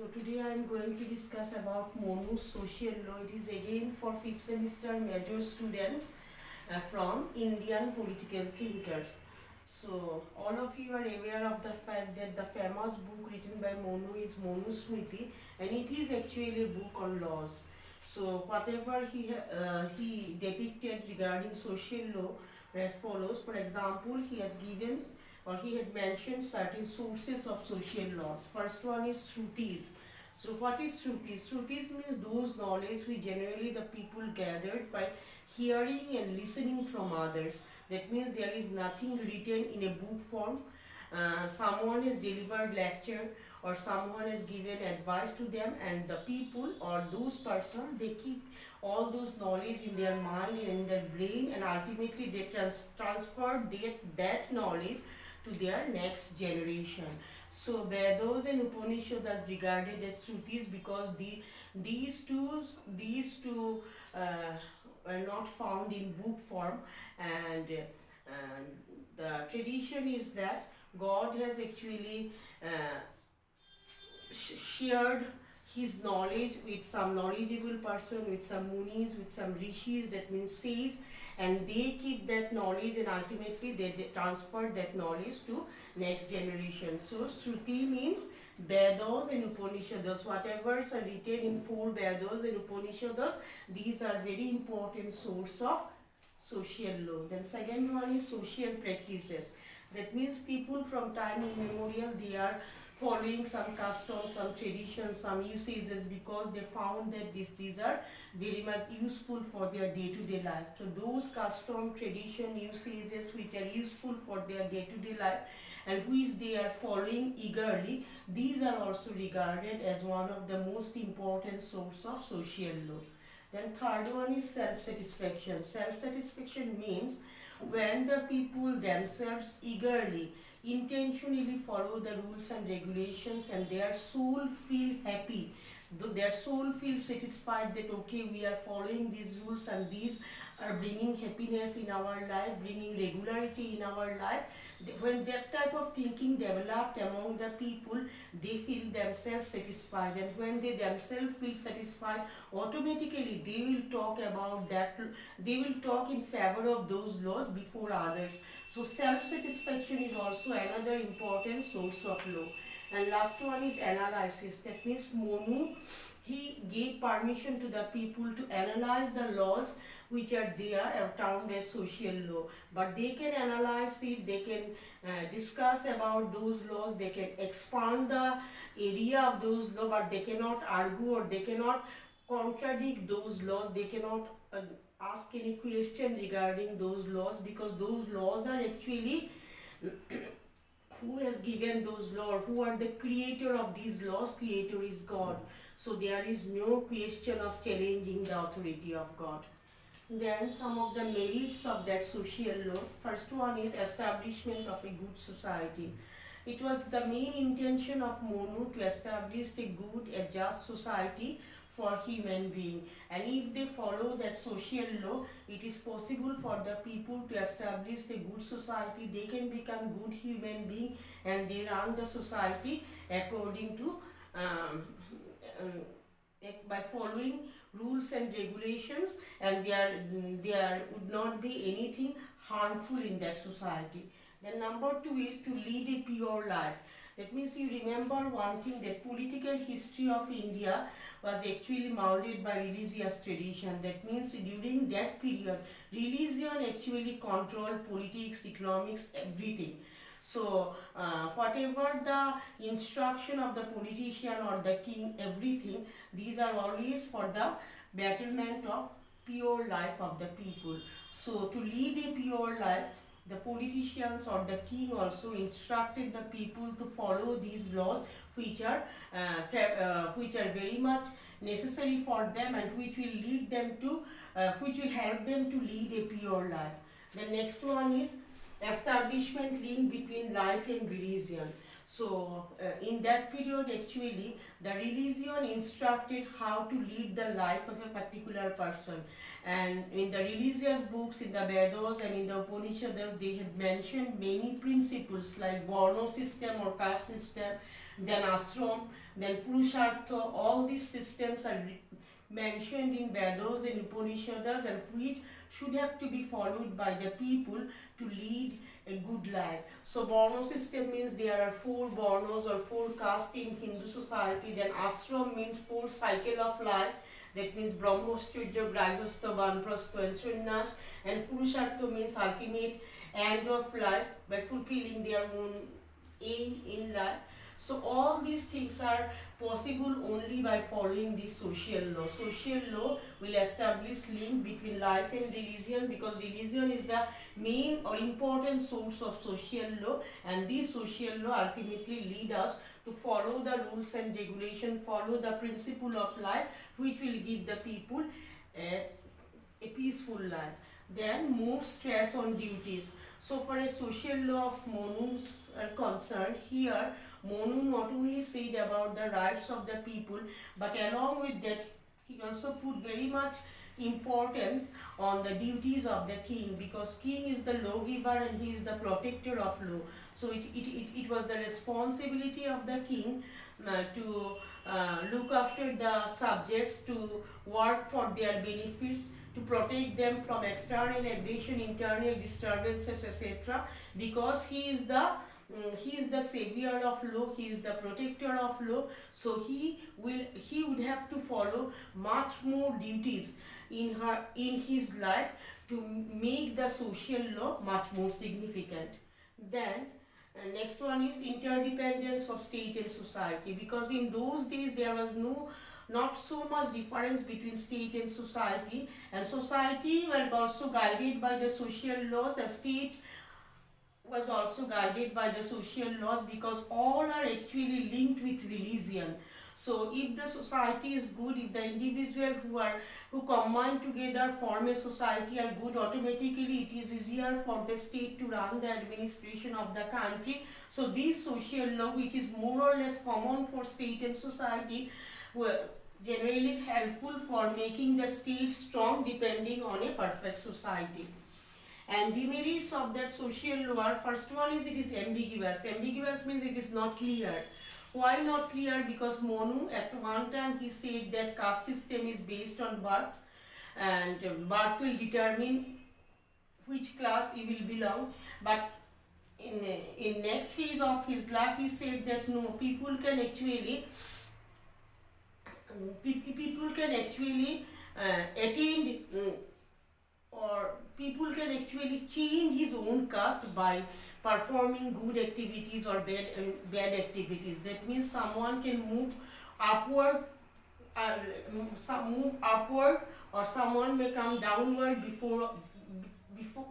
So today I am going to discuss about Manu's social law. It is again for 5th semester major students from Indian political thinkers. So all of you are aware of the fact that the famous book written by Manu is Manu Smriti, and it is actually a book on laws. So whatever he depicted regarding social law as follows. For example, he has given or he had mentioned certain sources of social laws. First one is Shrutis. So what is Shrutis? Shrutis means those knowledge which generally the people gathered by hearing and listening from others. That means there is nothing written in a book form. Someone has delivered lecture or someone has given advice to them, and the people or those persons, they keep all those knowledge in their mind and in their brain, and ultimately they transfer that knowledge to their next generation. So Vedas and Upanishads are regarded as Shrutis because these two are not found in book form, and the tradition is that God has actually shared his knowledge with some knowledgeable person, with some munis, with some rishis, that means sages, and they keep that knowledge and ultimately they transfer that knowledge to next generation. So Shruti means Vedas and Upanishads. Whatever is written in 4 Vedas and Upanishads, these are very important source of social law. Then second one is social practices. That means people from time immemorial, they are following some customs, some traditions, some usages because they found that these are very much useful for their day-to-day life. So those custom, tradition, usages which are useful for their day-to-day life and which they are following eagerly, these are also regarded as one of the most important source of social law. Then third one is self-satisfaction. Self-satisfaction means when the people themselves eagerly, intentionally follow the rules and regulations and their soul feel happy, their soul feels satisfied that okay, we are following these rules and these are bringing happiness in our life, bringing regularity in our life. When that type of thinking developed among the people, they feel themselves satisfied, and when they themselves feel satisfied, automatically they will talk about that, they will talk in favor of those laws before others. So self-satisfaction is also another important source of law. And last one is analysis. That means Manu, he gave permission to the people to analyze the laws which are there are termed as social law. But they can analyze it, they can discuss about those laws, they can expand the area of those laws, but they cannot argue or they cannot contradict those laws, they cannot ask any question regarding those laws, because those laws are actually who has given those laws, who are the creator of these laws. Creator is God. So there is no question of challenging the authority of God. Then some of the merits of that social law. First one is establishment of a good society. It was the main intention of Manu to establish a good, a just society for human being, and if they follow that social law, it is possible for the people to establish a good society. They can become good human being and they run the society according to by following rules and regulations, and there would not be anything harmful in that society. Then number 2 is to lead a pure life. That means you remember one thing, that political history of India was actually molded by religious tradition. That means during that period, religion actually controlled politics, economics, everything. So whatever the instruction of the politician or the king, everything, these are always for the betterment of pure life of the people. So to lead a pure life, the politicians or the king also instructed the people to follow these laws which are very much necessary for them and which will lead them to which will help them to lead a pure life. The next one is establishment link between life and religion. So in that period actually the religion instructed how to lead the life of a particular person, and in the religious books, in the Vedas and in the Upanishads, they have mentioned many principles like Varna system or caste system, then ashram, then Purushartha. All these systems are mentioned in Vedas and Upanishads, and which should have to be followed by the people to lead a good life. So Varna system means there are 4 Varnas or 4 castes in Hindu society. Then ashram means 4 cycle of life. That means Brahmacharya, Grihastha, Vanprastha and Sannyas. And Purushartha means ultimate end of life by fulfilling their own aim in life. So all these things are possible only by following this social law. Social law will establish link between life and religion, because religion is the main or important source of social law, and this social law ultimately lead us to follow the rules and regulation, follow the principle of life, which will give the people a peaceful life. Then more stress on duties. So for a social law of Manu's concerned, here Manu not only said about the rights of the people, but along with that he also put very much importance on the duties of the king, because king is the lawgiver and he is the protector of law. So it was the responsibility of the king to look after the subjects, to work for their benefits, to protect them from external aggression, internal disturbances, etc. Because he is the savior of law, he is the protector of law. So he would have to follow much more duties in his life to make the social law much more significant. Then next one is interdependence of state and society, because in those days there was not so much difference between state and society were also guided by the social laws. A state was also guided by the social laws, because all are actually linked with religion. So if the society is good, if the individual who combine together form a society are good, automatically it is easier for the state to run the administration of the country. So this social law, which is more or less common for state and society, were generally helpful for making the state strong, depending on a perfect society. And the merits of that social law, first one is it is ambiguous. Ambiguous means it is not clear. Why not clear? Because Manu at one time he said that caste system is based on birth, and birth will determine which class you will belong. But in next phase of his life he said that no, people can actually attain or people can actually change his own caste by performing good activities or bad activities. That means someone can move upward, or someone may come downward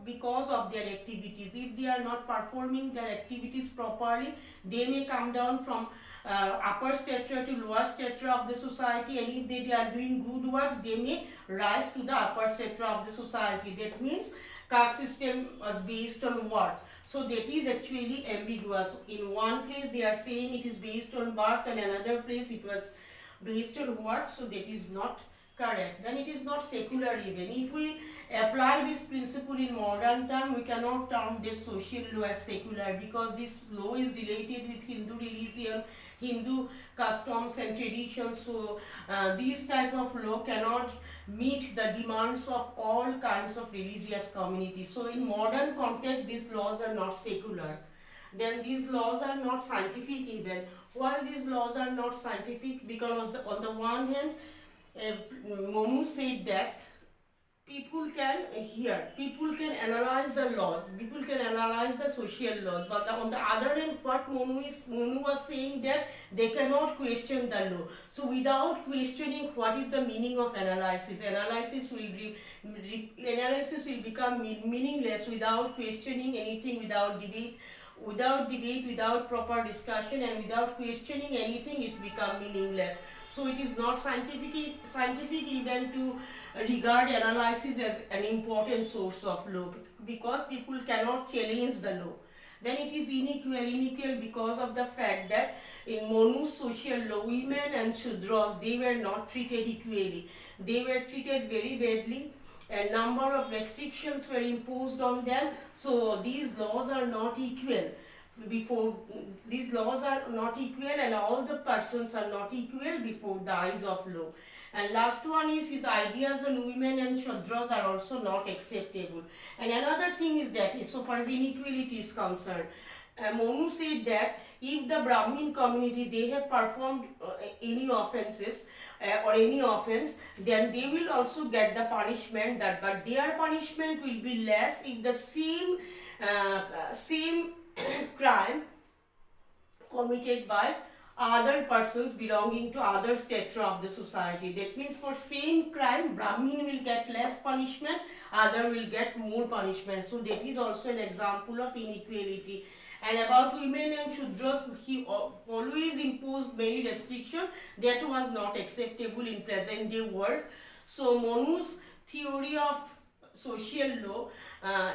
because of their activities. If they are not performing their activities properly, they may come down from upper strata to lower strata of the society, and if they are doing good works, they may rise to the upper strata of the society. That means caste system was based on what? So that is actually ambiguous. In one place they are saying it is based on birth, and another place it was based on what? So that is not correct. Then it is not secular even. If we apply this principle in modern term, we cannot term this social law as secular, because this law is related with Hindu religion, Hindu customs and traditions. So these type of law cannot meet the demands of all kinds of religious communities. So in modern context, these laws are not secular. Then these laws are not scientific even. Why these laws are not scientific? Because on the one hand, Manu said that people can analyze the laws, people can analyze the social laws, but on the other hand, what Manu was saying, that they cannot question the law. So without questioning what is the meaning of analysis, analysis will become meaningless without questioning anything, without debate, without proper discussion, and without questioning anything, it's become meaningless. So it is not scientific even to regard analysis as an important source of law, because people cannot challenge the law. then it is unequal because of the fact that in Manu's social law, women and Shudras, they were not treated equally. They were treated very badly. A number of restrictions were imposed on them, so these laws are not equal. Before these laws are not equal, and all the persons are not equal before the eyes of law. And last one is his ideas on women and Shudras are also not acceptable. And another thing is that, so far as inequality is concerned, Manu said that if the Brahmin community, they have performed any offenses or any offense, then they will also get the punishment, that but their punishment will be less if the same crime committed by other persons belonging to other strata of the society. That means for same crime, Brahmin will get less punishment, other will get more punishment. So that is also an example of inequality. And about women and Shudras, he always imposed many restrictions that was not acceptable in present day world. So Manu's theory of social law,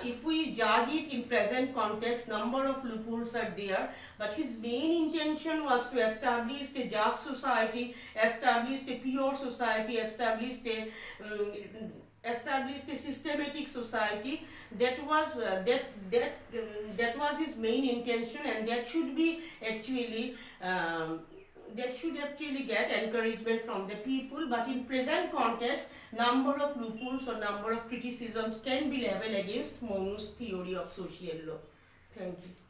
if we judge it in present context, number of loopholes are there, but his main intention was to establish a just society, establish a pure society, establish a systematic society. That was that was his main intention, and that should be actually that should actually get encouragement from the people. But in present context, number of loopholes or number of criticisms can be leveled against Manu's theory of social law. Thank you.